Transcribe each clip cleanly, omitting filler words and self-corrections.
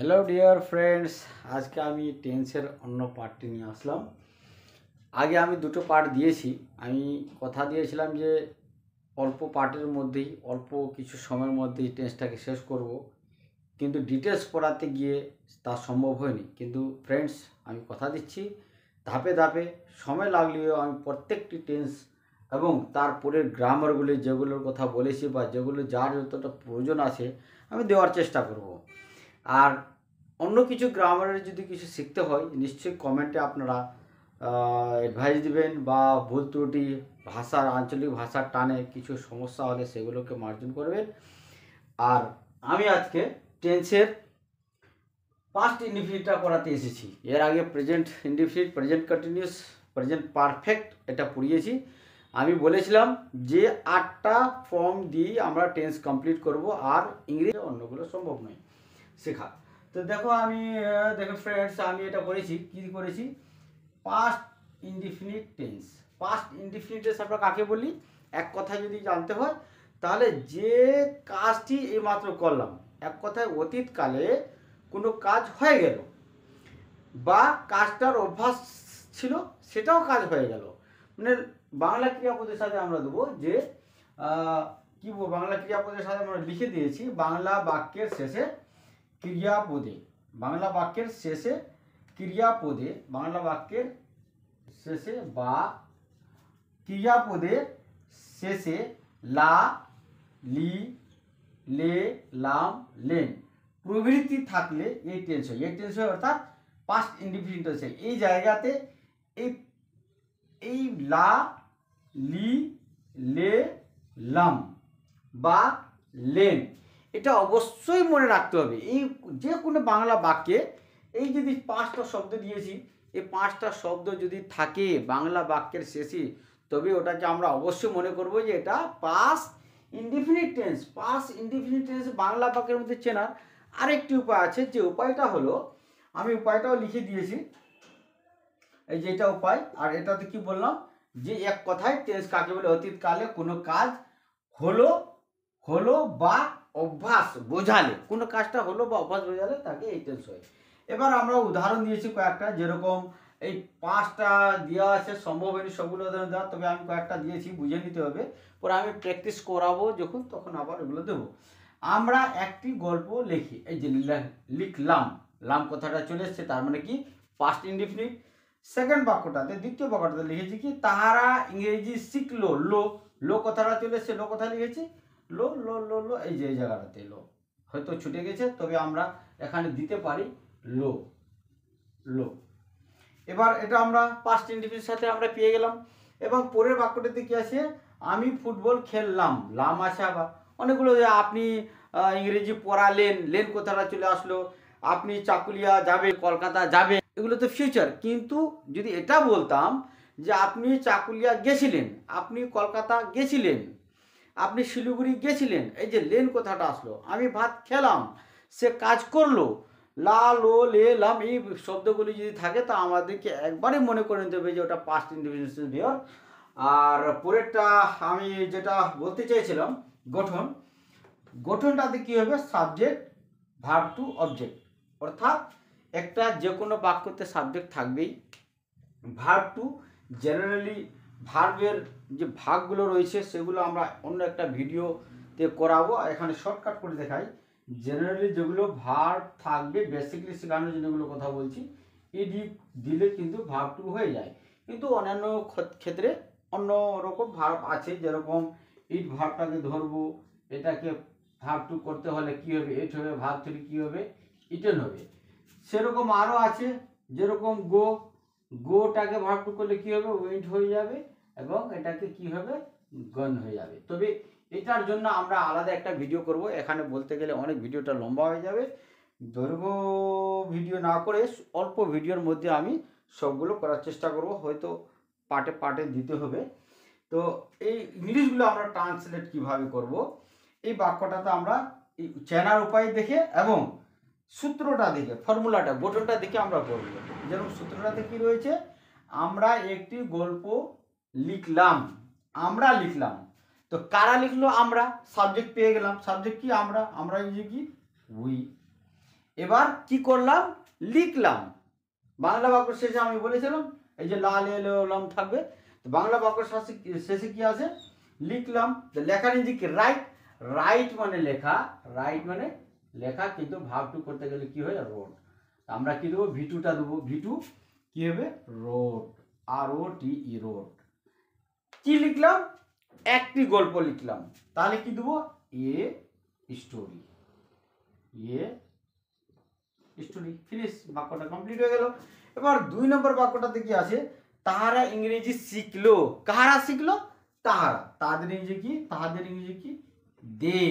Hello dear friends, আজকে আমি টেন্সের অন্য পার্টটি নিয়ে আসলাম। আগে আমি দুটো পার্ট দিয়েছি। আমি কথা দিয়েছিলাম যে অল্প পার্টের মধ্যেই অল্প কিছু সময়ের মধ্যেই টেন্সটাকে শেষ করব, কিন্তু ডিটেলস পড়াতে গিয়ে তা সম্ভব হয়নি। কিন্তু ফ্রেন্ডস, আমি কথা দিচ্ছি ধাপে ধাপে সময় লাগলেও আমি প্রত্যেকটি টেন্স এবং তারপরের গ্রামারগুলি যেগুলোর কথা বলেছি বা যেগুলো যার যতটা প্রয়োজন আছে আমি দেওয়ার চেষ্টা করব। আর অন্য কিছু গ্রামারের যদি কিছু শিখতে হয় নিশ্চয়ই কমেন্টে আপনারা অ্যাডভাইস দিবেন, বা ভুল ত্রুটি ভাষার আঞ্চলিক ভাষার টানে কিছু সমস্যা হলে সেগুলোকে মার্জন করবেন। আর আমি আজকে টেন্সের পাস্ট ইনডিফিনিটটা করাতে এসেছি। এর আগে present indefinite, present continuous, present perfect এটা পড়িয়েছি। আমি বলেছিলাম যে 8টা ফর্ম দিয়ে আমরা টেন্স কমপ্লিট করব, আর ইংরেজি অন্যগুলো সম্ভব নয় শেখা। তো দেখো দেখো ফ্রেন্ডস, আমি এটা করেছি, কী করেছি, past indefinite tense. Past indefinite tense আমরা কাকে বলি? এক কথায় যদি জানতে হয় তাহলে যে কাজটি এইমাত্র করলাম, এক কথায় অতীতকালে কোনো কাজ হয়ে গেল বা কাজটার অভ্যাস ছিল সেটাও কাজ হয়ে গেল। মানে বাংলা ক্রিয়াপদের সাথে আমরা দেবো যে কি বলবো, বাংলা ক্রিয়াপদের সাথে আমরা লিখে দিয়েছি বাংলা বাক্যের শেষে ক্রিয়াপদে, বাংলা বাক্যের শেষে ক্রিয়াপদে, বাংলা বাক্যের শেষে বা ক্রিয়াপদের শেষে লা, লি, লে, লাম, লেন প্রভৃতি থাকলে এই টেন্স হয়। এই টেন্স হয় অর্থাৎ পাস্ট ইনডিফিনিট টেন্স। এই জায়গাতে এই এই লা, লি, লে, লাম বা লেন এটা অবশ্যই মনে রাখতে হবে। এই যে কোনো বাংলা বাক্যে এই যদি 5টা শব্দ দিয়েছি, এই 5টা শব্দ যদি থাকে বাংলা বাক্যের শেষে, তবে ওটাকে আমরা অবশ্যই মনে করব যে এটা past indefinite tense. Past indefinite tense Bangla বাক্যের মধ্যে চেনার আরেকটি উপায় আছে, যে উপায়টা হলো, আমি উপায়টাও লিখে দিয়েছি, এই যে এটা উপায়। আর এটাতে কি বললাম যে এক কথায় টেন্স কাকে বলে? অতীতকালে কোনো কাজ হলো হলো বা অভ্যাস বোঝালে, কোনো কাজটা হলো বা অভ্যাস বোঝালে তাকে এই টেন্স হয়। এবার আমরা উদাহরণ দিয়েছি কয়েকটা, যেরকম এই 5টা দেওয়া আছে, সম্ভব হয়নি সবগুলো উদাহরণ দেওয়া, তবে আমি কয়েকটা দিয়েছি, বুঝে নিতে হবে। পরে আমি প্র্যাকটিস করাবো যখন, তখন আবার এগুলো দেবো। আমরা একটি গল্প লিখি, এই যে লিখলাম, লাম কথাটা চলে এসছে, তার মানে কি পাস্ট ইনডিফিনিট। সেকেন্ড বাক্যটাতে, দ্বিতীয় বাক্যটাতে লিখেছি কি তাহারা ইংরেজি শিখলো, লো, লো কথাটা চলে এসছে, লো কথা লিখেছি, লো লো লো লো, এই যে এই জায়গাটাতে লো হয়তো ছুটে গেছে, তবে আমরা এখানে দিতে পারি লো, লো। এবার এটা আমরা পাস্ট ইনডিফিনিটের সাথে আমরা পেয়ে গেলাম। এবং পরের বাক্যটাতে কি আছে? আমি ফুটবল খেললাম, লাম আছে আবার অনেকগুলো, যে আপনি ইংরেজি পড়ালেন, লেন কথাটা চলে আসলো, আপনি চাকুলিয়া যাবে, কলকাতা যাবে, এগুলো তো ফিউচার। কিন্তু যদি এটা বলতাম যে আপনি চাকুলিয়া গেছিলেন, আপনি কলকাতা গেছিলেন, আপনি শিলিগুড়ি গেছিলেন, এই যে লেন কথাটা আসলো, আমি ভাত খেলাম, সে কাজ করলো, লা, লো, লে, লাম, এই শব্দগুলি যদি থাকে তা আমাদেরকে একবারই মনে করে নিতে হবে যে ওটা পাস্ট ইনডিফিনিট ভিওর। আর পরেরটা আমি যেটা বলতে চাইছিলাম, গঠন, গঠনটাতে কী হবে? Subject, verb to object. অর্থাৎ একটা যে কোনো বাক্যতে সাবজেক্ট থাকবেই। ভার্ব টু, জেনারেলি ভার্বের যে ভাগগুলো রয়েছে সেগুলো আমরা অন্য একটা ভিডিওতে করাবো, এখানে শর্টকাট করে দেখাই। জেনারেলি যেগুলো ভার্ব থাকবে, বেসিকলি শেখানোর জন্য এগুলো কথা বলছি, ইডি দিলে কিন্তু ভার্ব টু হয়ে যায়। কিন্তু অন্যান্য ক্ষেত্রে অন্য রকম ভার্ব আছে, যেরকম ইট ভার্বটাকে ধরবো, এটাকে ভার্ব টু করতে হলে কী হবে? ইট হবে, ভার্ব থ্রি কী হবে? ইটেন হবে। সেরকম আরও আছে, যেরকম গো, গোটাকে ভার্ব টু করলে কী হবে? ওয়েন্ট হয়ে যাবে, এবং এটাকে কি হবে? গন হয়ে যাবে। তবে এটার জন্য আমরা আলাদা একটা ভিডিও করব, এখানে বলতে গেলে অনেক ভিডিওটা লম্বা হয়ে যাবে। দৈর্ঘ্য ভিডিও না করে অল্প ভিডিওর মধ্যে আমি সবগুলো করার চেষ্টা করব, হয়তো পার্টে পার্টে দিতে হবে। তো এই ইংলিশগুলো আমরা ট্রান্সলেট কিভাবে করব, এই বাক্যটাতে আমরা এই চেনার উপায় দেখে এবং সূত্রটা দেখে, ফর্মুলাটা, গঠনটা দেখে আমরা করব। যেরকম সূত্রটাতে কি রয়েছে? আমরা একটি গল্প লিখলাম, আমরা লিখলাম, তো কারা লিখলো? আমরা, সাবজেক্ট পেয়ে গেলাম, সাবজেক্ট কি? আমরা, আমরা এই যে কি উই। এবার কি করলাম, লিখলাম। বাংলা বাক্য শেষে আমি বলেছিলাম এই যে লা লে লে লাম থাকবে, তো বাংলা বাক্য শেষে কি আছে, লিখলাম। তো লেখার ইংরেজি কি, রাইট। রাইট মানে লেখা, রাইট মানে লেখা, কিন্তু ভাব টু করতে গেলে কি হয়, রোড। আমরা কি দেবো, ভিটুটা দেবো, ভিটু কি হবে, রোড, ROTE, রোড। কি লিখলাম, একটি গল্প লিখলাম, তাহলে কি দেবো, a story, a story, finish, বাক্যটা কমপ্লিট হয়ে গেল। এবার 2 নম্বর বাক্যটাতে কি আছে, তাহারা ইংরেজি শিখলো। কাহারা শিখলো, তাহারা, তাদের ইংরেজি কি, তাহাদের ইংরেজি কি, দে।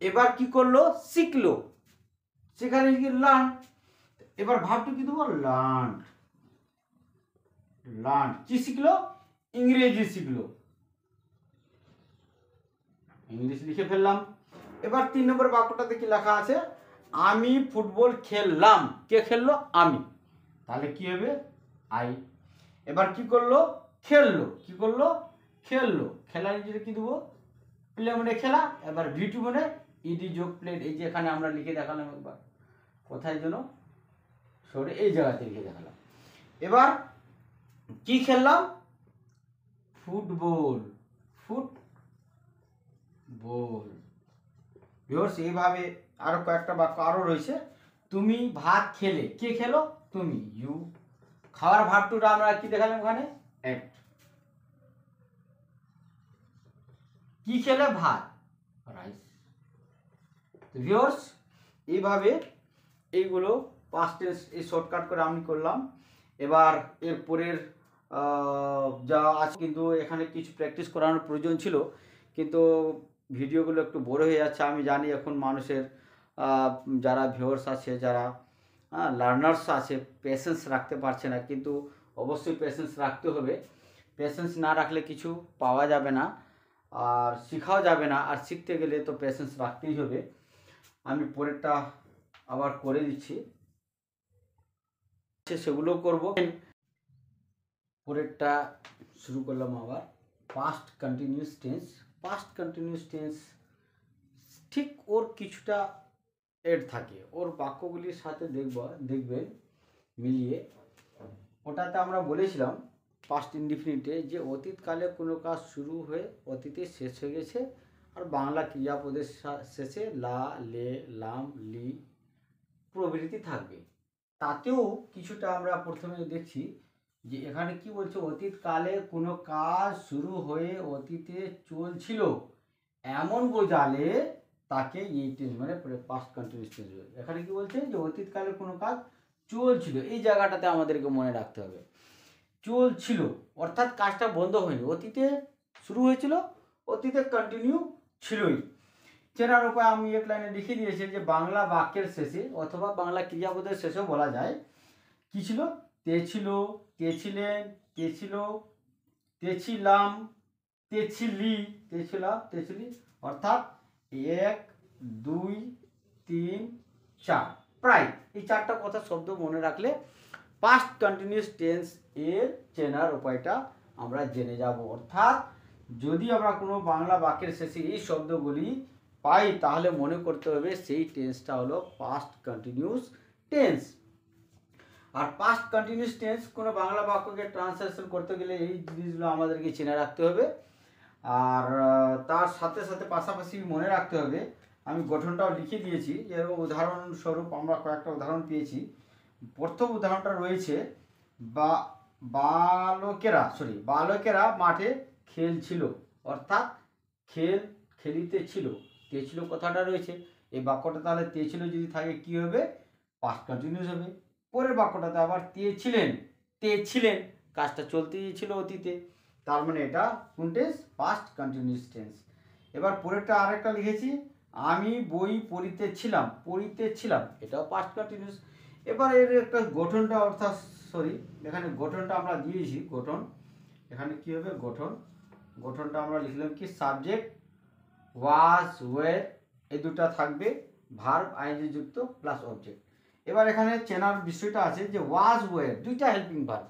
এবার কি করলো, শিখলো, সেখানে কি, লার্ন। এবার ভাবটা কি দেবো, লার্ন, লার্ন, কি শিখলো, ইংরেজি শিখলো, ইংলিশ লিখে ফেললাম। এবার 3 নম্বর বাক্যটাতে কি লেখা আছে, আমি ফুটবল খেললাম। কে খেললো, আমি, তাহলে কি হবে, আই। এবার কি করলো, খেললো, কি করলো, খেললো, খেলার ইংরেজি কি দেবো, প্লে মানে খেলা। এবার ভিটু মানে ইডি যোগ প্লেড, এই যে এখানে আমরা লিখে দেখালাম একবার, কোথায় যেন সরে, এই জায়গাতে লিখে দেখালাম। এবার কি খেললাম, ফুটবল, ফুটবল। ভিউয়ার্স, এইভাবে আরো কয়েকটা বাক্য আরো রয়েছে। তুমি ভাত খেলে, কে খেলো, তুমি, ইউ। খাওয়ার ভাবটুটা আমরা কি দেখালাম ওখানে, এট। কি খেলে, ভাত, রাইস। ভিউয়ার্স, এইভাবে এইগুলো পাস্ট টেন্স এই শর্টকাট করে আমি করলাম। এবার এর পরের যা আছে, কিন্তু এখানে কিছু প্র্যাকটিস করানোর প্রয়োজন ছিল, কিন্তু ভিডিওগুলো একটু বড় হয়ে যাচ্ছে। আমি জানি এখন মানুষের যারা ভিউয়ার্স আছে, যারা লার্নার্স আছে, পেশেন্স রাখতে পারছে না, কিন্তু অবশ্যই পেশেন্স রাখতে হবে। পেশেন্স না রাখলে কিছু পাওয়া যাবে না, আর শেখাও যাবে না, আর শিখতে গেলে তো পেশেন্স রাখতেই হবে। আমি পরেরটা আবার করে দিচ্ছি, সেগুলো করব। পরেরটা শুরু করলাম আবার, past continuous tense. Past continuous tense ঠিক ওর কিছুটা এড থাকে, ওর বাক্যগুলির সাথে দেখবেন মিলিয়ে। ওটাতে আমরা বলেছিলাম পাস্ট ইনডিফিনিটে যে অতীতকালে কোনো কাজ শুরু হয়ে অতীতে শেষ হয়ে গেছে, আর বাংলা ক্রিয়াপদের শেষে লা, লে, লাম, লি প্রভৃতি থাকবে। তাতেও কিছুটা আমরা প্রথমে দেখছি যে এখানে কি বলছে, অতীতকালে কোনো কাজ শুরু হয়ে অতীতে চলছিল এমন বোঝালে তাকে এই টেন্স মানে পাস্ট কন্টিনিউয়াস টেন্স। এখানে কি বলছে, যে অতীতকালে কোনো কাজ চলছিল, এই জায়গাটাতে আমাদেরকে মনে রাখতে হবে, চলছিল অর্থাৎ কাজটা বন্ধ হয়নি, অতীতে শুরু হয়েছিল, অতীতে কন্টিনিউ ছিলই। চেনার উপায় আমি এক লাইনে লিখে দিয়েছি, যে বাংলা বাক্যের শেষে অথবা বাংলা ক্রিয়াপদের শেষেও বলা যায়, কি ছিল, তে ছিল, তে ছিলেন, তে ছিল, তেছিলাম, তেছিলি, তেছিলাম, তেছিলি, অর্থাৎ 1, 2, 3, 4, প্রায় এই 4টা কথা শব্দ মনে রাখলে পাস্ট কন্টিনিউয়াস টেন্স এর চেনার উপায়টা আমরা জেনে যাব। অর্থাৎ যদি আমরা কোনো বাংলা বাক্যের শেষে এই শব্দগুলি পাই, তাহলে মনে করতে হবে সেই টেন্সটা হলো পাস্ট কন্টিনিউয়াস টেন্স। আর পাস্ট কন্টিনিউয়াস টেন্স কোনো বাংলা বাক্যকে ট্রান্সলেশন করতে গেলে এই জিনিসগুলো আমাদেরকে চেনে রাখতে হবে। আর তার সাথে সাথে পাশাপাশি মনে রাখতে হবে, আমি গঠনটাও লিখে দিয়েছি, যেরকম উদাহরণস্বরূপ আমরা কয়েকটা উদাহরণ পেয়েছি। প্রথম উদাহরণটা রয়েছে, বালকেরা মাঠে খেলছিল, অর্থাৎ খেলিতেছিল, তেছিল কথাটা রয়েছে। এই বাক্যটা তাহলে তেছিল যদি থাকে কি হবে, পাস্ট কন্টিনিউয়াস হবে। পরের বাক্যটাতে আবার তেছিলেন, কাজটা চলতেই ছিল অতীতে, তার মানে এটা কোন টেন্স, পাস্ট কন্টিনিউয়াস টেন্স। এবার পরেরটা আরেকটা লিখেছি, আমি বই পড়িতেছিলাম, এটাও পাস্ট কন্টিনিউয়াস। এবার এর একটা গঠনটা, অর্থাৎ এখানে গঠনটা আমরা দিয়েছি, গঠন এখানে কি হবে, গঠনটা আমরা লিখলাম কি, সাবজেক্ট ওয়াজ, ওয়ের, এই দুটা থাকবে, ভার্ব আইএনজি যুক্ত প্লাস অবজেক্ট। এবার এখানে চেনার বিষয়টা আছে যে ওয়াজ, ওয়ের দুইটা হেল্পিং ভার্ব,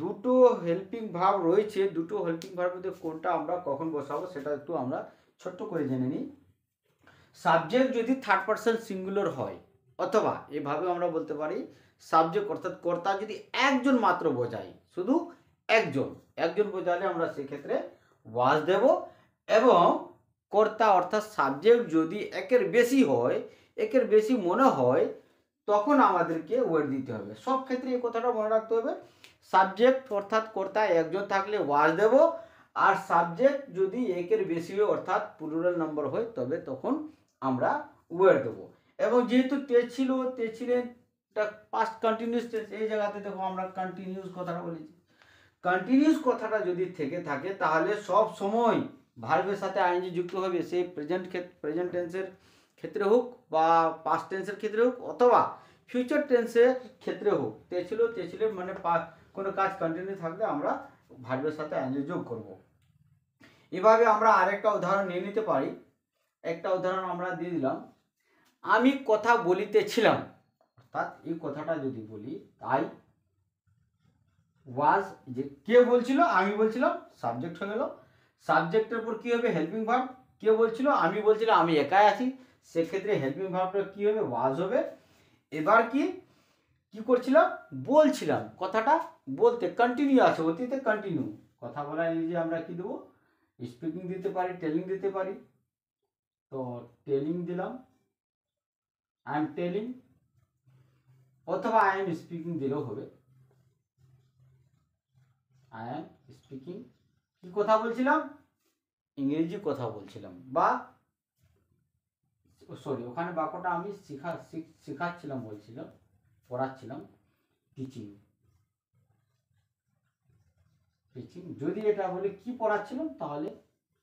দুটো হেল্পিং ভার্ব রয়েছে, দুটো হেল্পিং ভার্বের মধ্যে কোনটা আমরা কখন বসাবো সেটা একটু আমরা ছোট্ট করে জেনে নিই। সাবজেক্ট যদি থার্ড পারসন সিঙ্গুলার হয়, অথবা এভাবেও আমরা বলতে পারি সাবজেক্ট অর্থাৎ কর্তা যদি একজন মাত্র বোঝায়, শুধু একজন বোঝালে আমরা সেক্ষেত্রে ওয়াজ দেব। এবং কর্তা অর্থাৎ সাবজেক্ট যদি একের বেশি হয়, একের বেশি মনে হয়, তখন আমাদেরকে ওয়ার্ড দিতে হবে। সব ক্ষেত্রে এই কথাটা মনে রাখতে হবে, সাবজেক্ট অর্থাৎ কর্তা একজন থাকলে ওয়াজ দেব, আর সাবজেক্ট যদি একের বেশি হয় অর্থাৎ প্লুরাল নাম্বার হয় তবে তখন আমরা ওয়ার্ড দেবো। এবং যেহেতু ছিলেন পাস্ট কন্টিনিউয়াস টেন্স, এই জায়গাতে দেখো আমরা কন্টিনিউয়াস কথাটা বলেছি। কন্টিনিউয়াস কথাটা যদি থেকে থাকে তাহলে সব সময় ভার্বের সাথে আইএনজি যুক্ত হবে, সেই প্রেজেন্ট টেন্সের ক্ষেত্রে হোক বা পাস্ট টেন্সের ক্ষেত্রে হোক অথবা ফিউচার টেন্সের ক্ষেত্রে হোক। ছিলেন মানে কোনো কাজ কন্টিনিউ থাকলে আমরা ভার্বের সাথে আইএনজি যোগ করব। এভাবে আমরা আরেকটা উদাহরণ নিয়ে নিতে পারি। একটা উদাহরণ আমরা দিয়ে দিলাম, আমি কথা বলিতেছিলাম, অর্থাৎ এই কথাটা যদি বলি তাই ওয়াজ, যে কে বলছিল, আমি বলছিলাম, সাবজেক্ট হয়ে গেল। সাবজেক্টের উপর কি হবে, হেল্পিং ভার্ব। কে বলছিল, আমি বলছিলাম, আমি একাই আছি, সেক্ষেত্রে হেল্পিং ভার্বটা কি হবে, ওয়াজ হবে। এবার কি করছিলাম, বলছিলাম, কথাটা বলতে কন্টিনিউ আছে, অতীতে কন্টিনিউ। কথা বলার নিজে আমরা কি দেবো, স্পিকিং দিতে পারি, টেলিং দিতে পারি। তো টেলিং দিলাম, আই এম টেলিং, অথবা আই এম স্পিকিং দিলেও হবে। আই এম স্পিকিং, কি কথা বলছিলাম, ইংরেজি কথা বলছিলাম, বা সরি ওখানে বাক্যটা আমি শেখাচ্ছিলাম বলছিলাম, পড়াচ্ছিলাম, টিচিং। যদি এটা বলে কি পড়াচ্ছিলাম তাহলে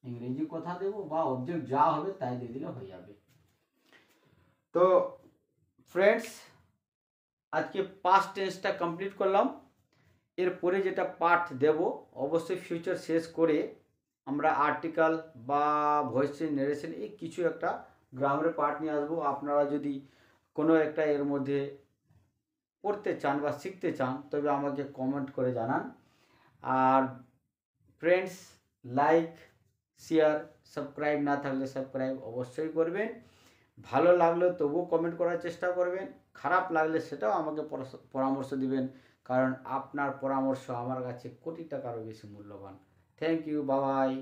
ইংরেজি কথা দেবো, বা অবজেক্ট যা হবে তাই দিয়ে দিলে হয়ে যাবে। তো ফ্রেন্ডস, আজকে পাস্ট টেন্সটা কমপ্লিট করলাম। এরপরে যেটা পার্ট দেব অবশ্যই ফিউচার শেষ করে আমরা আর্টিকেল বা ভয়েস চেঞ্জ, নেরেশন, এই কিছু একটা গ্রামারের পার্ট নিয়ে আসবো। আপনারা যদি কোনো একটা এর মধ্যে পড়তে চান বা শিখতে চান তবে আমাকে কমেন্ট করে জানান। আর ফ্রেন্ডস, লাইক, শেয়ার, সাবস্ক্রাইব না থাকলে সাবস্ক্রাইব অবশ্যই করবেন। ভালো লাগলে তবুও কমেন্ট করার চেষ্টা করবেন, খারাপ লাগলে সেটাও আমাকে পরামর্শ দিবেন, কারণ আপনার পরামর্শ আমার কাছে কোটি টাকারও বেশি মূল্যবান। Thank you, bye by.